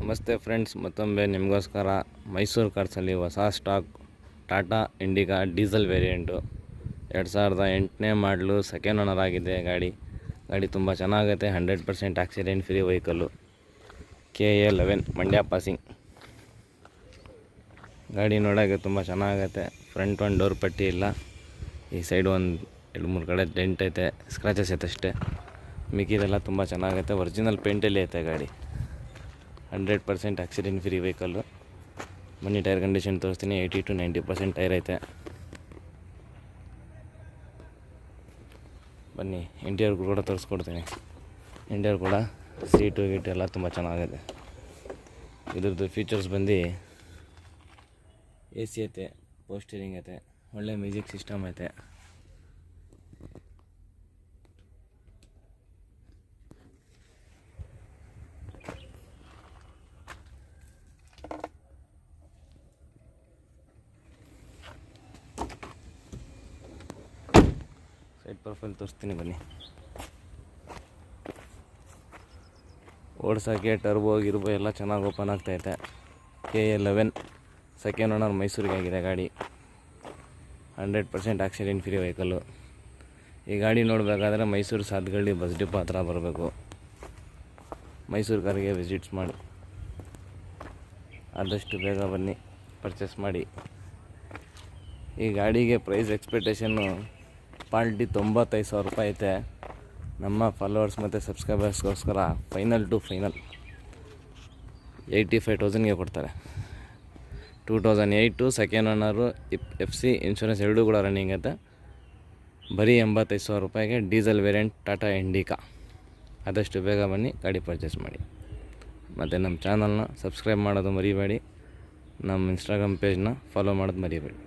ನಮಸ್ತೆ ಫ್ರೆಂಡ್ಸ್, ಮತ್ತೊಮ್ಮೆ ನಿಮಗೋಸ್ಕರ ಮೈಸೂರು ಕಾರ್ಸಲ್ಲಿ ಹೊಸ stock Tata Indica diesel variant 2008ನೇ ಮಾಡಲು ಸೆಕೆಂಡ್ ಓನರ್ ಆಗಿದೆ. ಗಾಡಿ ತುಂಬ ಚೆನ್ನಾಗೈತೆ. 100% accident free vehicle. KA11 Mandya passing. ಗಾಡಿ ನೋಡೋಕ್ಕೆ ತುಂಬ ಚೆನ್ನಾಗೈತೆ. ಫ್ರಂಟ್ ಒಂದು ಡೋರ್ ಪಟ್ಟಿ ಇಲ್ಲ, ಈ ಸೈಡ್ ಒಂದು 2-3 ಕಡೆ ಡೆಂಟ್ ಐತೆ, ಸ್ಕ್ರಾಚಸ್ ಐತೆ ಅಷ್ಟೇ. ಮಿಕ್ಕಿದೆಲ್ಲ ತುಂಬ ಚೆನ್ನಾಗೈತೆ. ಒರಿಜಿನಲ್ ಪೇಂಟಲ್ಲಿ ಐತೆ ಗಾಡಿ. 100% ಆಕ್ಸಿಡೆಂಟ್ ಫ್ರೀ ವೆಹಿಕಲ್ಲು. ಬನ್ನಿ ಟೈರ್ ಕಂಡೀಷನ್ ತೋರಿಸ್ತೀನಿ. 80 to 90% ಟೈರ್ ಐತೆ. ಬನ್ನಿ ಇಂಟೀರಿಯರ್ ಕೂಡ ತೋರಿಸ್ಕೊಡ್ತೀನಿ. ಇಂಟೀರಿಯರ್ ಕೂಡ ಸೀಟು ಗೀಟು ಎಲ್ಲ ತುಂಬ ಚೆನ್ನಾಗಿದೆ. ಇದ್ರದ್ದು ಫೀಚರ್ಸ್ ಬಂದು AC ಐತೆ, ಪವರ್ ಸ್ಟೀರಿಂಗ್ ಐತೆ, ಒಳ್ಳೆ ಮ್ಯೂಸಿಕ್ ಸಿಸ್ಟಮ್ ಐತೆ. ಸೈಡ್ ಪ್ರೊಫೈಲ್ ತೋರಿಸ್ತೀನಿ ಬನ್ನಿ. ಓಡ್ಸೋಕ್ಕೆ ಟರ್ಬೋ ಗಿರ್ಬೋ ಎಲ್ಲ ಚೆನ್ನಾಗಿ ಓಪನ್ ಆಗ್ತೈತೆ. KA11 ಸೆಕೆಂಡ್ ಓನರ್, ಮೈಸೂರಿಗೆ ಆಗಿದೆ ಗಾಡಿ. 100% ಆಕ್ಸಿಡೆಂಟ್ ಫ್ರೀ ವೆಹಿಕಲ್ಲು. ಈ ಗಾಡಿ ನೋಡಬೇಕಾದ್ರೆ ಮೈಸೂರು ಸಾತ್ಗಳ್ಳಿ ಬಸ್ ಡಿಪೋ ಹತ್ರ ಬರಬೇಕು. ಮೈಸೂರು ಕಾರಿಗೆ ವಿಸಿಟ್ಸ್ ಮಾಡಿ, ಆದಷ್ಟು ಬೇಗ ಬನ್ನಿ, ಪರ್ಚೇಸ್ ಮಾಡಿ. ಈ ಗಾಡಿಗೆ ಪ್ರೈಸ್ ಎಕ್ಸ್ಪೆಕ್ಟೇಷನ್ನು ಪಾರ್ಟಿ 95,000 ರೂಪಾಯಿ ಐತೆ. ನಮ್ಮ ಫಾಲೋವರ್ಸ್ ಮತ್ತು ಸಬ್ಸ್ಕ್ರೈಬರ್ಸ್ಗೋಸ್ಕರ ಫೈನಲ್ ಟು ಫೈನಲ್ 85,000ಗೆ ಕೊಡ್ತಾರೆ. 2008 ಸೆಕೆಂಡ್ ಓನರು, FC ಇನ್ಶೂರೆನ್ಸ್ ಎರಡೂ ಕೂಡ ರನ್ನಿಂಗ್ ಐತೆ. ಬರೀ 85,000 ರೂಪಾಯಿಗೆ ಡೀಸೆಲ್ ವೇರಿಯಂಟ್ ಟಾಟಾ ಇಂಡಿಕಾ. ಆದಷ್ಟು ಬೇಗ ಬನ್ನಿ, ಗಾಡಿ ಪರ್ಚೇಸ್ ಮಾಡಿ. ಮತ್ತು ನಮ್ಮ ಚಾನಲ್ನ ಸಬ್ಸ್ಕ್ರೈಬ್ ಮಾಡೋದು ಮರಿಬೇಡಿ. ನಮ್ಮ ಇನ್ಸ್ಟಾಗ್ರಾಮ್ ಪೇಜ್ನ ಫಾಲೋ ಮಾಡೋದು ಮರಿಬೇಡಿ.